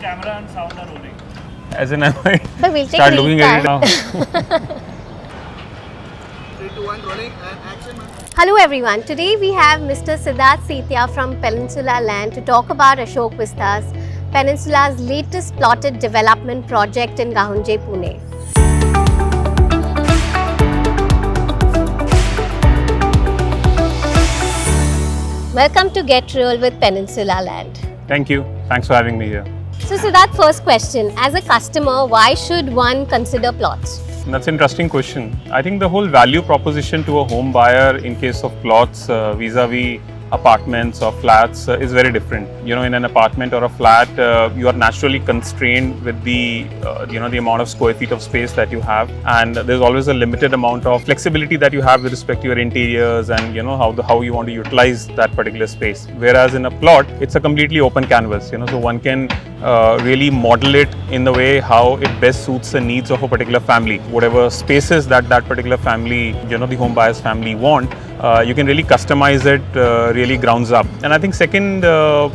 camera and sound are rolling. As in, I might But we'll take start looking at it now. 3, 2, 1, rolling and action. Hello everyone, today we have Mr. Siddharth Setia from Peninsula Land to talk about Ashok Vistas, Peninsula's latest plotted development project in Gahunje, Pune. Welcome to Get Real with Peninsula Land. Thank you. Thanks for having me here. So Siddharth, first question, as a customer, why should one consider plots? That's an interesting question. I think the whole value proposition to a home buyer in case of plots vis-a-vis apartments or flats is very different. You know, in an apartment or a flat, you are naturally constrained with the the amount of square feet of space that you have, and there's always a limited amount of flexibility that you have with respect to your interiors and how you want to utilize that particular space. Whereas in a plot, it's a completely open canvas. So one can really model it in the way how it best suits the needs of a particular family. Whatever spaces that particular family, the home buyer's family want, you can really customize it really grounds up. And I think second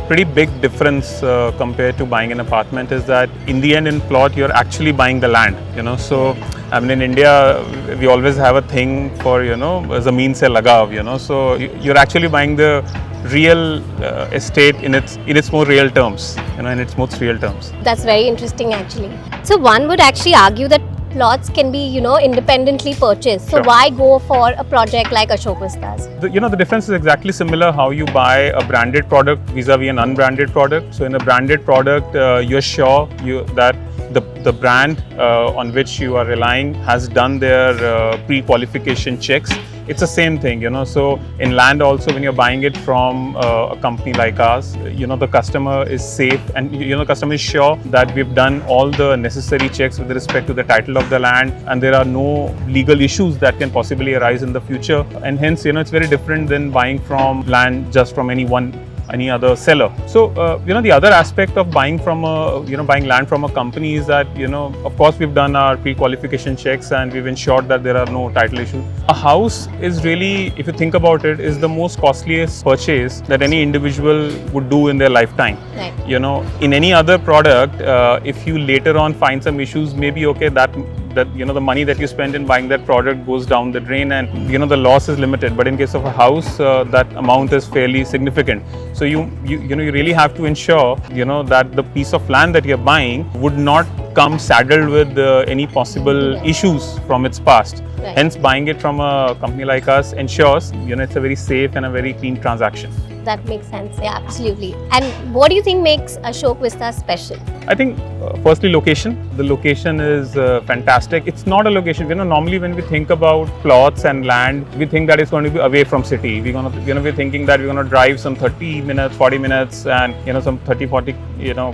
pretty big difference compared to buying an apartment is that in the end in plot you're actually buying the land. So I mean in India we always have a thing for zameen se lagav. So you're actually buying the real estate in its more real terms. In its most real terms. That's very interesting actually. So one would actually argue that plots can be, independently purchased. So Sure. why go for a project like Ashok Vistas? The difference is exactly similar how you buy a branded product vis-a-vis an unbranded product. So in a branded product, you're sure that the brand on which you are relying has done their pre-qualification checks. It's the same thing, So in land also, when you're buying it from a company like ours, the customer is safe and the customer is sure that we've done all the necessary checks with respect to the title of the land, and there are no legal issues that can possibly arise in the future. And hence, it's very different than buying from land just from any other seller. So, the other aspect of buying from buying land from a company is that, of course, we've done our pre-qualification checks and we've ensured that there are no title issues. A house is really, if you think about it, is the most costliest purchase that any individual would do in their lifetime. Right. In any other product, if you later on find some issues, maybe okay, that the money that you spend in buying that product goes down the drain and the loss is limited. But in case of a house, that amount is fairly significant. So you really have to ensure that the piece of land that you're buying would not come saddled with any possible issues from its past. Right. Hence, buying it from a company like us ensures it's a very safe and a very clean transaction. That makes sense. Yeah, absolutely. And what do you think makes Ashok Vistas special? I think firstly location. The location is fantastic. It's not a location. Normally when we think about plots and land, we think that it's going to be away from city. We're going to be thinking that we're going to drive some 30 minutes, 40 minutes, and some 30, 40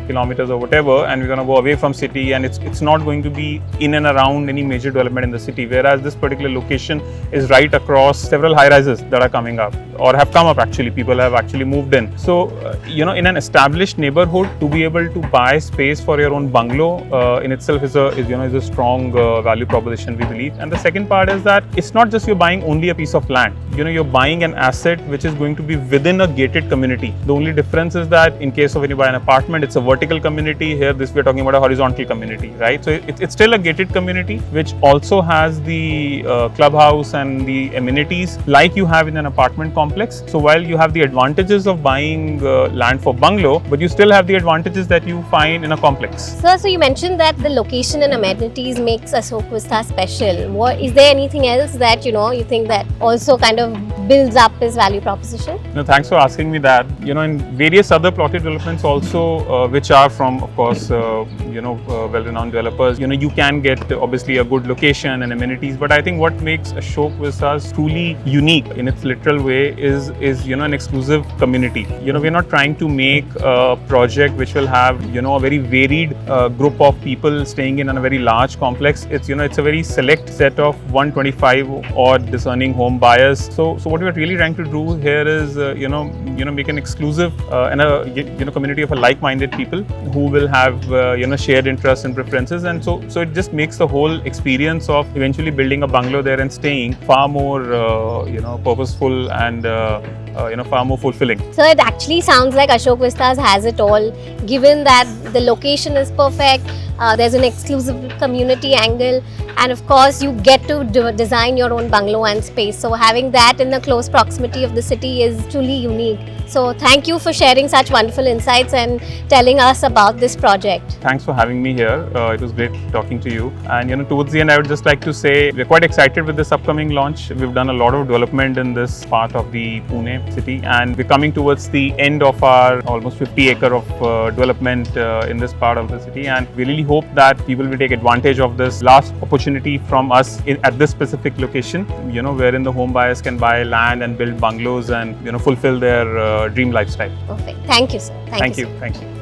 kilometers or whatever, and we're going to go away from city, and it's not going to be in and around any major development in the city. Whereas this particular location is right across several high rises that are coming up or have come up actually. People have actually moved in. So in an established neighborhood, to be able to buy space for your own bungalow in itself is a strong value proposition, we believe. And the second part is that it's not just you're buying only a piece of land. You're buying an asset which is going to be within a gated community. The only difference is that in case of when you buy an apartment, it's a vertical community. Here, we're talking about a horizontal community, right? So it's still a gated community which also has the clubhouse and the amenities like you have in an apartment complex. So while you have the advantages of buying land for bungalow, but you still have the advantages that you find in a complex. Sir, so you mentioned that the location and amenities makes Ashok Vistas special. Is there anything else that you think that also kind of builds up his value proposition? No, thanks for asking me that. In various other plotted developments also, which are from, of course, well-renowned developers, you can get obviously a good location and amenities. But I think what makes Ashok Vistas truly unique in its literal way is an exclusive community. We're not trying to make a project which will have a very varied group of people staying in a very large complex. It's a very select set of 125 odd discerning home buyers. So what we're really trying to do here is make an exclusive and a community of like-minded people who will have shared interests and preferences, and so it just makes the whole experience of eventually building a bungalow there and staying far more purposeful and far more fulfilling. So it actually sounds like Ashok Vistas has it all, given that the location is perfect, there's an exclusive community angle, and of course you get to design your own bungalow and space. So having that in the close proximity of the city is truly unique. So thank you for sharing such wonderful insights and telling us about this project. Thanks for having me here. It was great talking to you. And towards the end, I would just like to say we're quite excited with this upcoming launch. We've done a lot of development in this part of the Pune city, and we're coming towards the end of our almost 50 acre of development in this part of the city. And we really hope that people will take advantage of this last opportunity from us at this specific location. Wherein the home buyers can buy land and build bungalows and fulfill their dream lifestyle. Perfect. Thank you, sir. Thank you. Sir. Thank you.